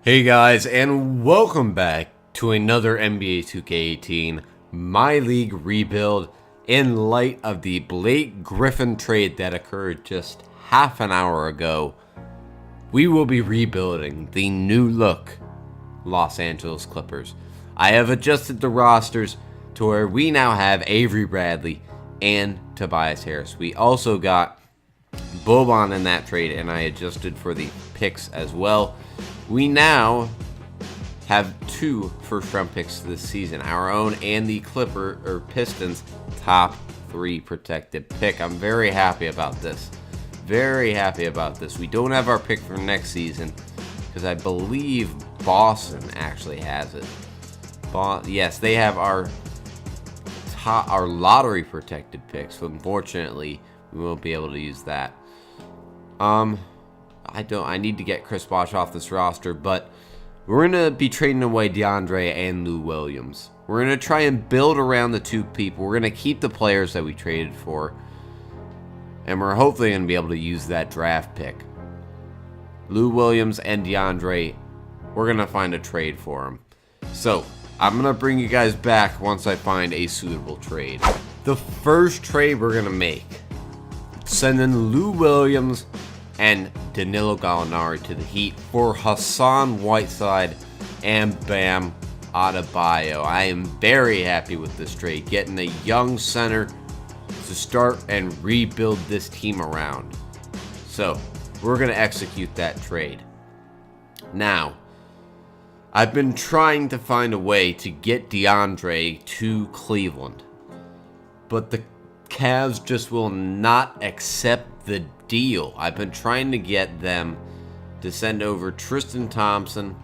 Hey guys, and welcome back to another NBA 2K18 My League rebuild in light of the Blake Griffin trade that occurred just half an hour ago. We will be rebuilding the new look Los Angeles Clippers. I have adjusted the rosters to where we now have Avery Bradley and Tobias Harris. We also got Boban in that trade, and I adjusted for the picks as well. We now have two first-round picks this season, our own and the Pistons' top 3 protected pick. I'm very happy about this. Very happy about this. We don't have our pick for next season because I believe Boston actually has it. Yes, they have our lottery protected picks. So unfortunately, we won't be able to use that. I need to get Chris Bosh off this roster, but we're going to be trading away DeAndre and Lou Williams. We're going to try and build around the two people. We're going to keep the players that we traded for, and we're hopefully going to be able to use that draft pick. Lou Williams and DeAndre, we're going to find a trade for them. So, I'm going to bring you guys back once I find a suitable trade. The first trade we're going to make, sending Lou Williams and Danilo Gallinari to the Heat for Hassan Whiteside and Bam Adebayo. I am very happy with this trade, getting a young center to start and rebuild this team around. So, we're going to execute that trade. Now, I've been trying to find a way to get DeAndre to Cleveland, but the Cavs just will not accept the deal. I've been trying to get them to send over Tristan Thompson,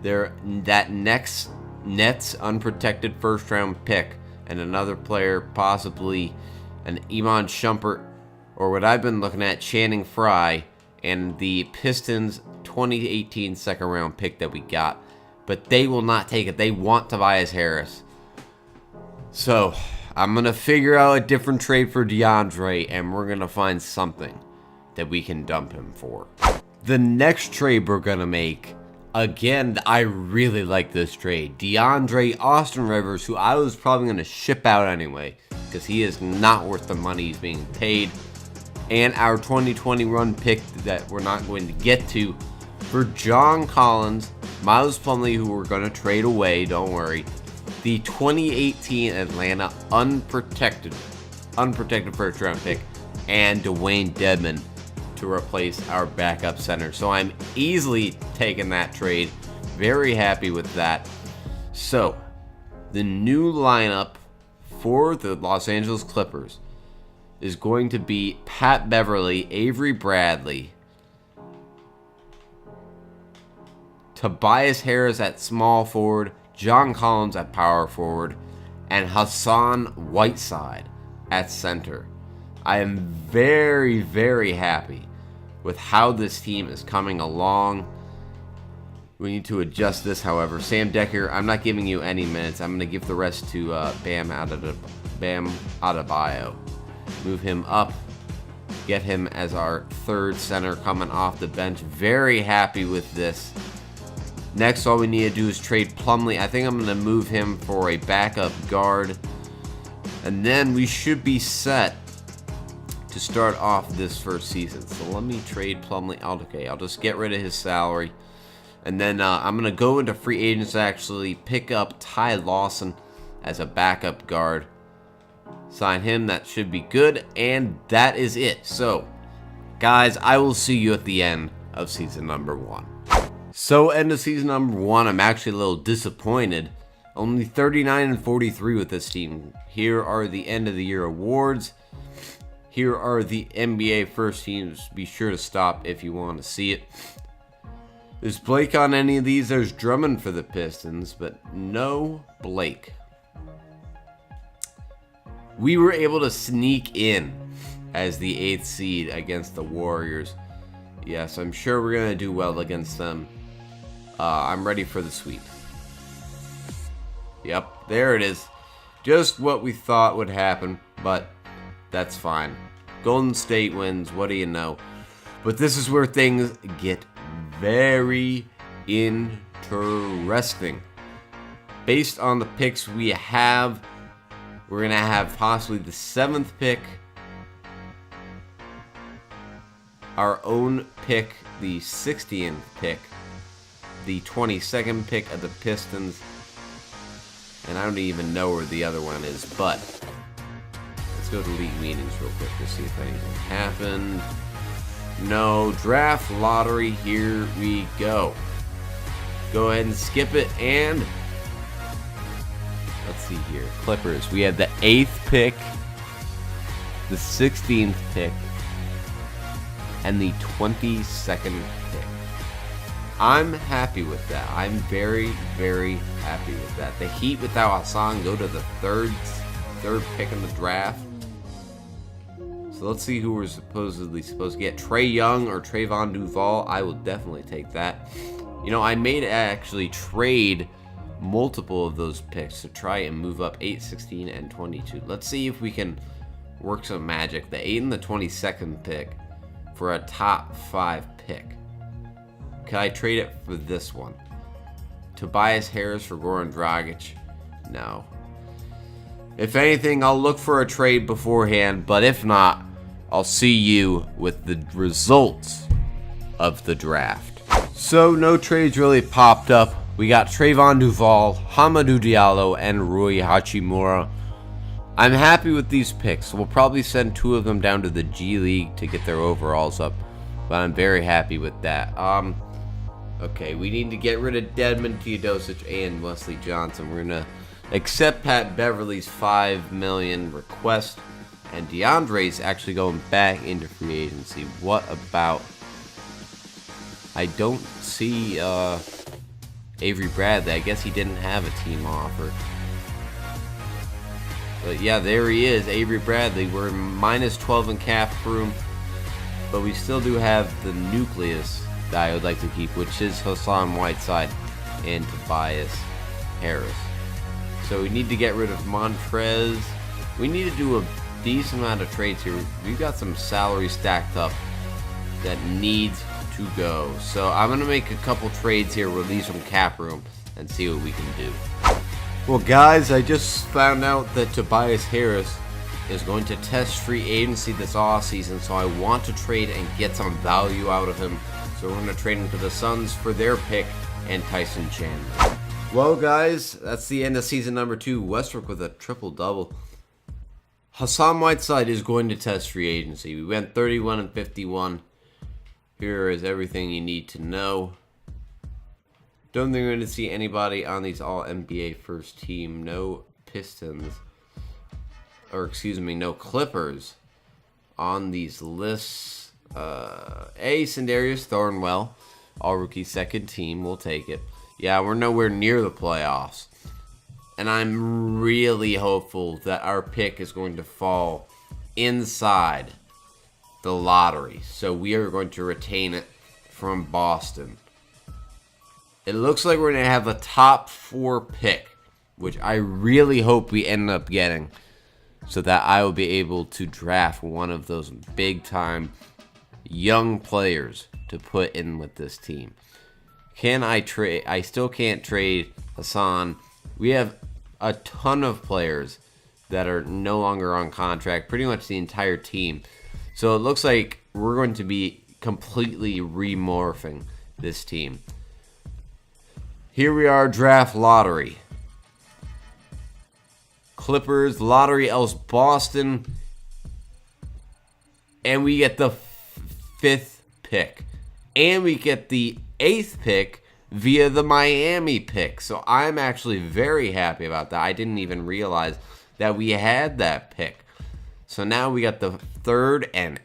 that next Nets unprotected first round pick, and another player, possibly an Iman Shumpert, or what I've been looking at, Channing Frye, and the Pistons 2018 second round pick that we got. But they will not take it. They want Tobias Harris. So I'm going to figure out a different trade for DeAndre, and we're going to find something that we can dump him for. The next trade we're going to make, again, I really like this trade. DeAndre, Austin Rivers, who I was probably going to ship out anyway, because he is not worth the money he's being paid, and our 2020 run pick that we're not going to get to for John Collins, Miles Plumlee, who we're going to trade away, don't worry, the 2018 Atlanta unprotected first round pick, and Dwayne Dedmon to replace our backup center. So I'm easily taking that trade. Very happy with that. So the new lineup for the Los Angeles Clippers is going to be Pat Beverly, Avery Bradley, Tobias Harris at small forward, John Collins at power forward, and Hassan Whiteside at center. I am very, very happy with how this team is coming along. We need to adjust this, however. Sam Decker, I'm not giving you any minutes. I'm going to give the rest to Bam Adebayo. Move him up. Get him as our third center coming off the bench. Very happy with this. Next, all we need to do is trade Plumlee. I think I'm going to move him for a backup guard. And then we should be set to start off this first season. So let me trade Plumlee out. Okay, I'll just get rid of his salary. And then I'm going to go into free agents, actually pick up Ty Lawson as a backup guard. Sign him. That should be good. And that is it. So, guys, I will see you at the end of season number 1. So, end of season number 1, I'm actually a little disappointed. Only 39-43 with this team. Here are the end of the year awards. Here are the NBA first teams. Be sure to stop if you want to see it. Is Blake on any of these? There's Drummond for the Pistons, but no Blake. We were able to sneak in as the 8th seed against the Warriors. Yes, I'm sure we're going to do well against them. I'm ready for the sweep. Yep, there it is. Just what we thought would happen, but that's fine. Golden State wins, what do you know? But this is where things get very, interesting. Based on the picks we have, we're going to have possibly the 7th pick, our own pick, the 60th pick, the 22nd pick of the Pistons, and I don't even know where the other one is, but let's go to league meetings real quick to see if anything happened. No, draft lottery, here we go. Go ahead and skip it, and let's see here. Clippers, we have the 8th pick, the 16th pick, and the 22nd pick. I'm happy with that. I'm very, very happy with that. The Heat without Hassan go to the third pick in the draft. So let's see who we're supposed to get. Trae Young or Trayvon Duval. I will definitely take that. You know, I may actually trade multiple of those picks to try and move up 8, 16, and 22. Let's see if we can work some magic. The 8 and the 22nd pick for a top 5 pick. Can I trade it for this one? Tobias Harris for Goran Dragic? No. If anything, I'll look for a trade beforehand, but if not, I'll see you with the results of the draft. So no trades really popped up. We got Trayvon Duval, Hamidou Diallo, and Rui Hachimura. I'm happy with these picks. We'll probably send 2 of them down to the G League to get their overalls up, but I'm very happy with that. Okay, we need to get rid of Dedmon Teodosic and Wesley Johnson. We're going to accept Pat Beverly's $5 million request, and DeAndre's actually going back into free agency. What about... I don't see Avery Bradley. I guess he didn't have a team offer. But yeah, there he is, Avery Bradley. We're minus 12 in cap room, but we still do have the nucleus that I would like to keep, which is Hassan Whiteside and Tobias Harris. So we need to get rid of Montrez. We need to do a decent amount of trades here. We've got some salary stacked up that needs to go. So I'm going to make a couple trades here, release some cap room, and see what we can do. Well, guys, I just found out that Tobias Harris is going to test free agency this offseason, so I want to trade and get some value out of him. So we're going to trade him to the Suns for their pick and Tyson Chandler. Well, guys, that's the end of season number 2. Westbrook with a triple-double. Hassan Whiteside is going to test free agency. We went 31 and 51. Here is everything you need to know. Don't think we're going to see anybody on these All-NBA first team. No Pistons. Or, excuse me, no Clippers on these lists. Sindarius Thornwell, all-rookie second team. We'll take it. Yeah, we're nowhere near the playoffs. And I'm really hopeful that our pick is going to fall inside the lottery. So we are going to retain it from Boston. It looks like we're going to have a top 4 pick, which I really hope we end up getting, so that I will be able to draft one of those big-time young players to put in with this team. Can I trade? I still can't trade Hassan. We have a ton of players that are no longer on contract, pretty much the entire team. So it looks like we're going to be completely remorphing this team. Here we are, draft lottery. Clippers, lottery else Boston. And we get the 5th pick. And we get the 8th pick via the Miami pick. So I'm actually very happy about that. I didn't even realize that we had that pick. So now we got the 3rd and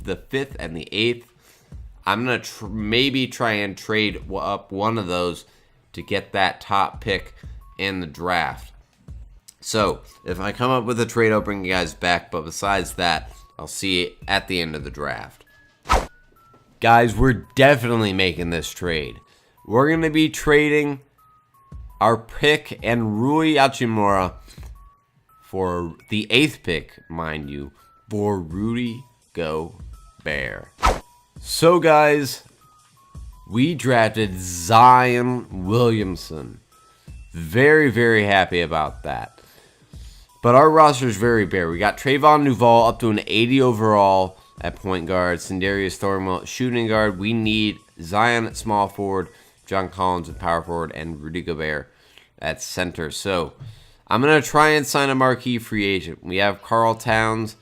the 5th and the 8th. I'm going to maybe try and trade up one of those to get that top pick in the draft. So if I come up with a trade, I'll bring you guys back. But besides that, I'll see you at the end of the draft. Guys, we're definitely making this trade. We're going to be trading our pick and Rui Hachimura for the 8th pick, mind you, for Rudy Gobert. So, guys, we drafted Zion Williamson. Very, very happy about that. But our roster is very bare. We got Trayvon Duval up to an 80 overall at point guard. Sindarius Thornwell shooting guard. We need Zion at small forward, John Collins at power forward, and Rudy Gobert at center. So I'm going to try and sign a marquee free agent. We have Karl Towns.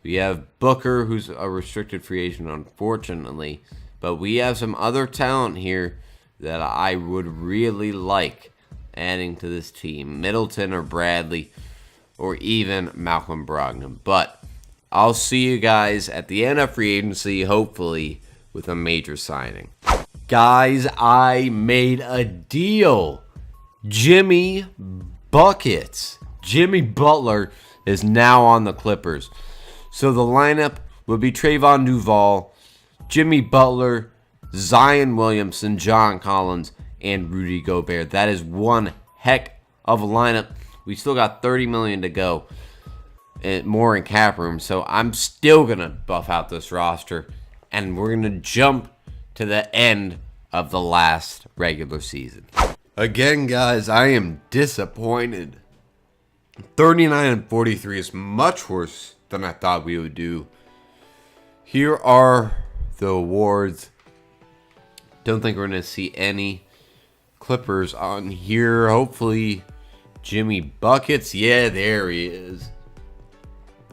We have Booker, who's a restricted free agent, unfortunately. But we have some other talent here that I would really like adding to this team. Middleton or Bradley or even Malcolm Brogdon. But I'll see you guys at the end of free agency, hopefully, with a major signing. Guys, I made a deal. Jimmy Buckets. Jimmy Butler is now on the Clippers. So the lineup will be Trayvon Duval, Jimmy Butler, Zion Williamson, John Collins, and Rudy Gobert. That is one heck of a lineup. We still got $30 million to go, more in cap room. So I'm still going to buff out this roster, and we're going to jump to the end of the last regular season. Again, guys, I am disappointed. 39-43 is much worse than I thought we would do. Here are the awards. Don't think we're going to see any Clippers on here. Hopefully, Jimmy Buckets. Yeah, there he is.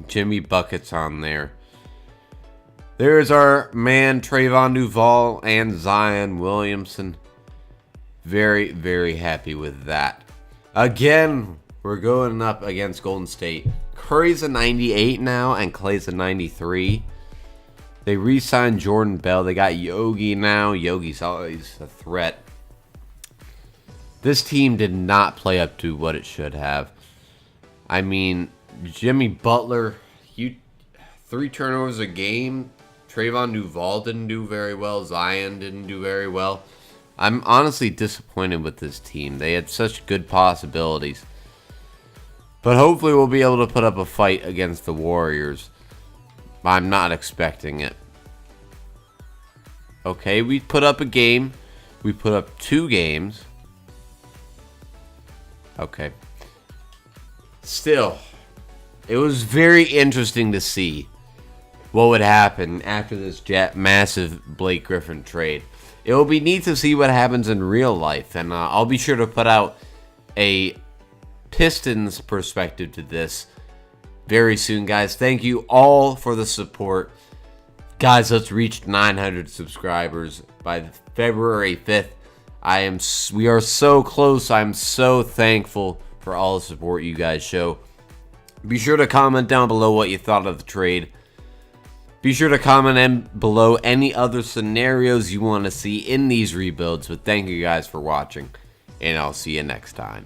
Jimmy Buckets on there. There's our man, Trayvon Duval and Zion Williamson. Very, very happy with that. Again, we're going up against Golden State. Curry's a 98 now, and Clay's a 93. They re-signed Jordan Bell. They got Yogi now. Yogi's always a threat. This team did not play up to what it should have. I mean, Jimmy Butler, 3 turnovers a game. Trayvon Duval didn't do very well. Zion didn't do very well. I'm honestly disappointed with this team. They had such good possibilities. But hopefully we'll be able to put up a fight against the Warriors. I'm not expecting it. Okay, we put up a game. We put up 2 games. Okay. Still, it was very interesting to see what would happen after this massive Blake Griffin trade. It will be neat to see what happens in real life. And I'll be sure to put out a Pistons perspective to this very soon, guys. Thank you all for the support. Guys, let's reach 900 subscribers by February 5th. We are so close. I'm so thankful for all the support you guys show. Be sure to comment down below what you thought of the trade. Be sure to comment below any other scenarios you want to see in these rebuilds. But thank you guys for watching, and I'll see you next time.